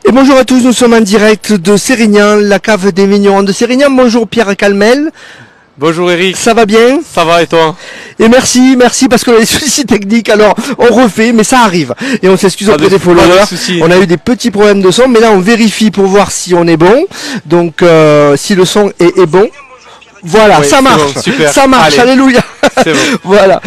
Et bonjour à tous, nous sommes en direct de Sérignan, la cave des vignerons de Sérignan. Bonjour Pierre Calmel. Bonjour Eric. Ça va bien? Ça va et toi? Et merci parce qu'on a des soucis techniques, alors on refait, mais ça arrive. Et on s'excuse auprès des followers. On a eu des petits problèmes de son, mais là on vérifie pour voir si on est bon. Donc si le son est bon. Voilà, oui, ça marche, bon, super. Ça marche, allez. Alléluia. Bon. Voilà.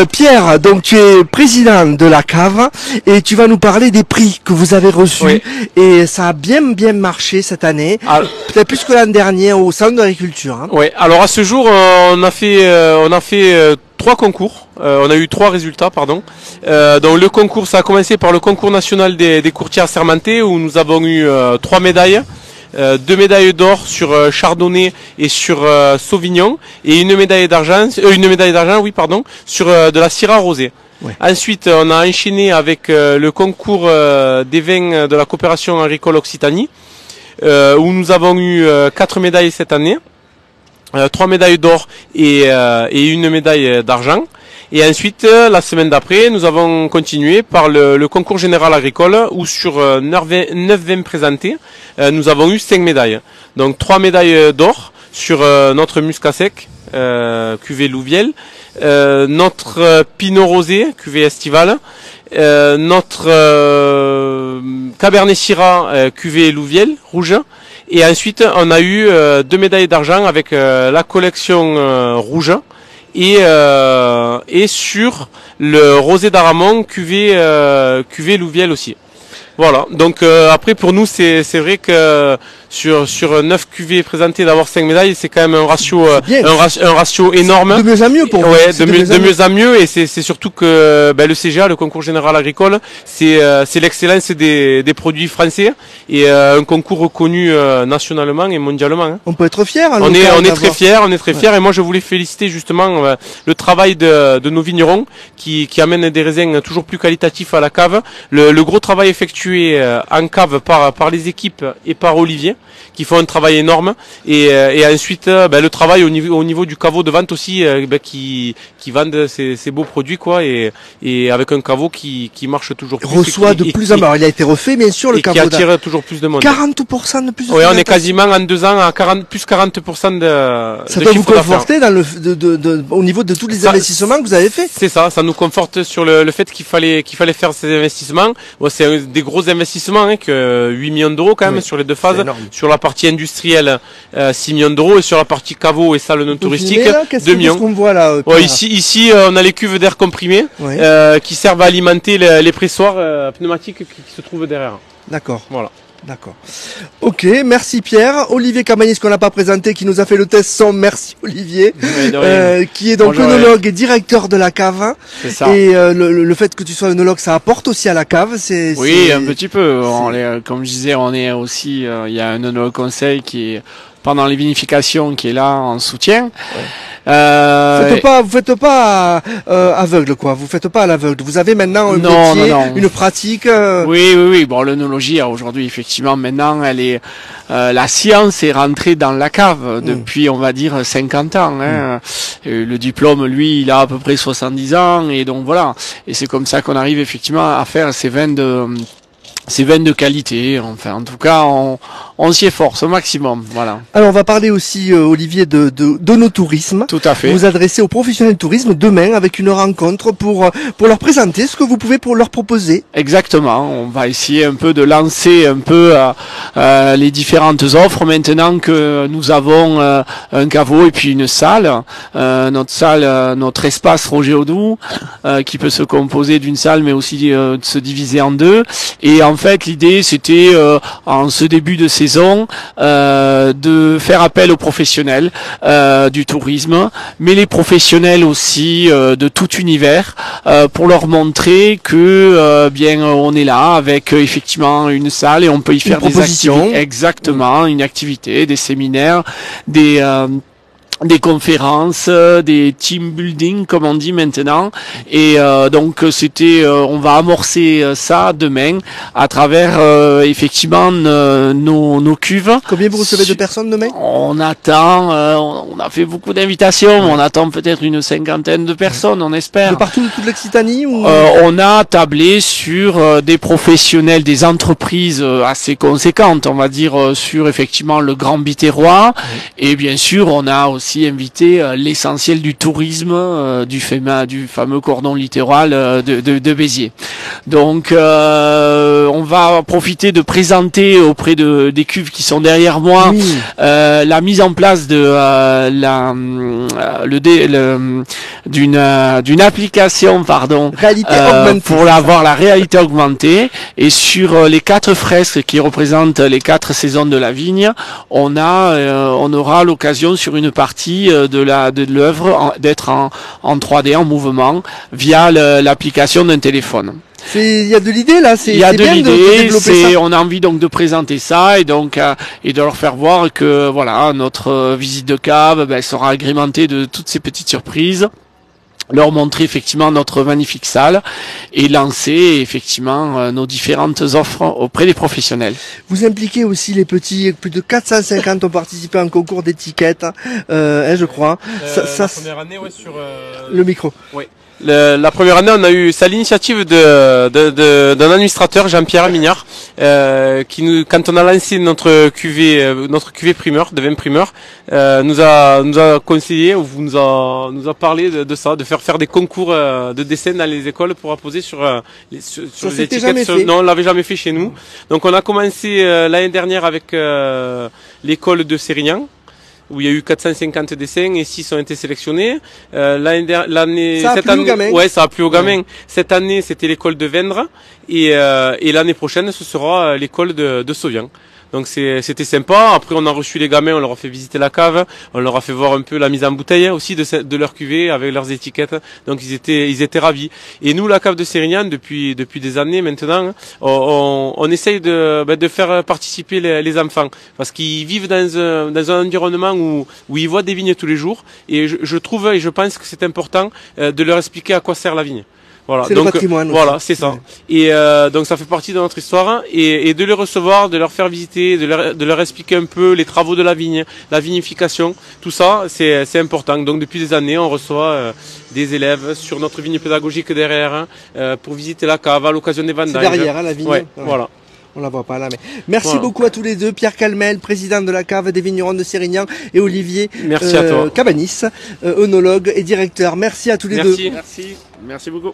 Pierre, donc tu es président de la cave et tu vas nous parler des prix que vous avez reçus. Oui. Et ça a bien marché cette année, peut-être plus que l'année dernière au Salon de l'Agriculture. Hein. Oui, alors à ce jour, on a fait 3 concours. On a eu 3 résultats, pardon. Donc le concours, ça a commencé par le concours national des courtiers assermentés où nous avons eu 3 médailles. 2 médailles d'or sur Chardonnay et sur Sauvignon et une médaille d'argent, oui pardon, sur de la Syrah rosée. Ouais. Ensuite, on a enchaîné avec le concours des vins de la coopération agricole Occitanie, où nous avons eu 4 médailles cette année, 3 médailles d'or et une médaille d'argent. Et ensuite, la semaine d'après, nous avons continué par le concours général agricole où sur 9 vins présentés, nous avons eu 5 médailles. Donc 3 médailles d'or sur notre muscat sec, cuvée Louviel, notre pinot rosé, cuvée estivale, notre cabernet Syrah, cuvée Louviel, rouge. Et ensuite, on a eu 2 médailles d'argent avec la collection rouge. Et sur le rosé d'Aramon cuvée Louviel aussi. Voilà. Donc après pour nous c'est vrai que sur 9 cuvées présentées d'avoir 5 médailles, c'est quand même un ratio énorme. De mieux en mieux pour vous. Ouais, de mieux en mieux et c'est surtout que le CGA, le concours général agricole, c'est l'excellence des produits français et un concours reconnu nationalement et mondialement. Hein. On peut être fier. On est très fiers, et moi je voulais féliciter justement le travail de nos vignerons qui amènent des raisins toujours plus qualitatifs à la cave. Le gros travail effectué en cave par les équipes et par Olivier qui font un travail énorme et ensuite le travail au niveau du caveau de vente aussi qui vendent ces beaux produits quoi et avec un caveau qui marche toujours plus. Reçoit de plus en plus. Il a été refait bien sûr le caveau. Qui attire toujours plus de monde. 40% de plus. Oui, on est quasiment en 2 ans à plus 40% de. Ça doit vous conforter dans au niveau de tous les investissements que vous avez fait. C'est ça nous conforte sur le fait qu'il fallait faire ces investissements. Bon, c'est des gros investissements hein, que 8 millions d'euros quand même sur les 2 phases. Sur la partie industrielle 6 millions d'euros et sur la partie caveau et salle non touristique 2 millions. Qu'est-ce qu'on voit là ici on a les cuves d'air comprimé qui servent à alimenter les pressoirs pneumatiques qui se trouvent derrière. D'accord. Voilà. D'accord. Ok, merci Pierre. Olivier Camagnis qu'on n'a pas présenté, qui nous a fait le test son. Merci Olivier, qui est donc œnologue et directeur de la cave. C'est ça. Et le fait que tu sois œnologue, ça apporte aussi à la cave. Oui, un petit peu. Comme je disais, on est aussi. Il y a un œnologue conseil qui est pendant les vinifications qui est là en soutien. Ouais. Vous faites pas aveugle quoi. Vous faites pas à l'aveugle. Vous avez maintenant un métier, une pratique. Oui. Bon, l'œnologie aujourd'hui effectivement maintenant elle est la science est rentrée dans la cave depuis on va dire 50 ans. Hein. Le diplôme lui il a à peu près 70 ans et donc voilà. Et c'est comme ça qu'on arrive effectivement à faire ces vins de qualité. Enfin en tout cas on s'y efforce au maximum, voilà. Alors on va parler aussi Olivier de nos tourismes. Tout à fait. Vous vous adressez aux professionnels du tourisme demain avec une rencontre pour leur présenter ce que vous pouvez pour leur proposer. Exactement. On va essayer un peu de lancer un peu les différentes offres maintenant que nous avons un caveau et puis une salle. Notre espace Roger Audoux qui peut se composer d'une salle mais aussi de se diviser en 2. Et en fait l'idée c'était en ce début de saison de faire appel aux professionnels du tourisme, mais les professionnels aussi de tout univers pour leur montrer que bien on est là avec effectivement une salle et on peut y faire des activités. Exactement, une activité, des séminaires, des conférences, des team building comme on dit maintenant, et donc c'était, on va amorcer ça demain à travers effectivement nos cuves. Combien vous recevez de personnes demain? On attend, on a fait beaucoup d'invitations, on attend peut-être une 50aine de personnes, on espère. De partout, toute l'Occitanie ou... On a tablé sur des professionnels, des entreprises assez conséquentes, on va dire sur effectivement le Grand Biterrois, et bien sûr on a aussi invité l'essentiel du tourisme du fameux cordon littoral de Béziers. Donc on va profiter de présenter auprès des cuves qui sont derrière moi la mise en place de d'une application réalité augmentée, pour avoir la réalité augmentée, et sur les 4 fresques qui représentent les 4 saisons de la vigne, on aura l'occasion sur une partie de l'œuvre d'être en 3D, en mouvement, via l'application d'un téléphone. Il y a de l'idée là, il y a de l'idée, on a envie donc de présenter ça et donc et de leur faire voir que voilà, notre visite de cave sera agrémentée de toutes ces petites surprises. Leur montrer effectivement notre magnifique salle et lancer effectivement nos différentes offres auprès des professionnels. Vous impliquez aussi les petits, plus de 450 ont participé à un concours d'étiquettes, je crois. La première année, ouais, sur le micro. Oui. La première année, on a eu, c'est à l'initiative d'un administrateur, Jean-Pierre Mignard, qui quand on a lancé notre cuvée primeur, de vin primeur, nous a conseillé, ou nous a parlé de ça, de faire des concours de dessin dans les écoles pour apposer sur les étiquettes. Non, on l'avait jamais fait chez nous. Donc on a commencé l'année dernière avec l'école de Sérignan, où il y a eu 450 dessins et 6 ont été sélectionnés. Cette année, ouais, ça a plu aux gamins. Cette année, c'était l'école de Vendre et l'année prochaine, ce sera l'école de Sauvian. Donc c'était sympa. Après, on a reçu les gamins, on leur a fait visiter la cave, on leur a fait voir un peu la mise en bouteille aussi de leur cuvée avec leurs étiquettes. Donc ils étaient ravis. Et nous, la cave de Sérignan, depuis des années maintenant, on essaye de faire participer les enfants parce qu'ils vivent dans un environnement où ils voient des vignes tous les jours. Et je trouve et je pense que c'est important de leur expliquer à quoi sert la vigne. Voilà, c'est le patrimoine. Voilà, c'est ça. Et donc ça fait partie de notre histoire et de les recevoir, de leur faire visiter, de leur expliquer un peu les travaux de la vigne, la vinification, tout ça, c'est important. Donc depuis des années, on reçoit des élèves sur notre vigne pédagogique derrière pour visiter la cave à l'occasion des vendanges. C'est derrière la vigne. Ouais. Voilà. On la voit pas là, mais merci beaucoup à tous les deux, Pierre Calmel, président de la cave des vignerons de Sérignan, et Olivier à toi. Cabanis, œnologue et directeur. Merci à tous les deux. Merci beaucoup.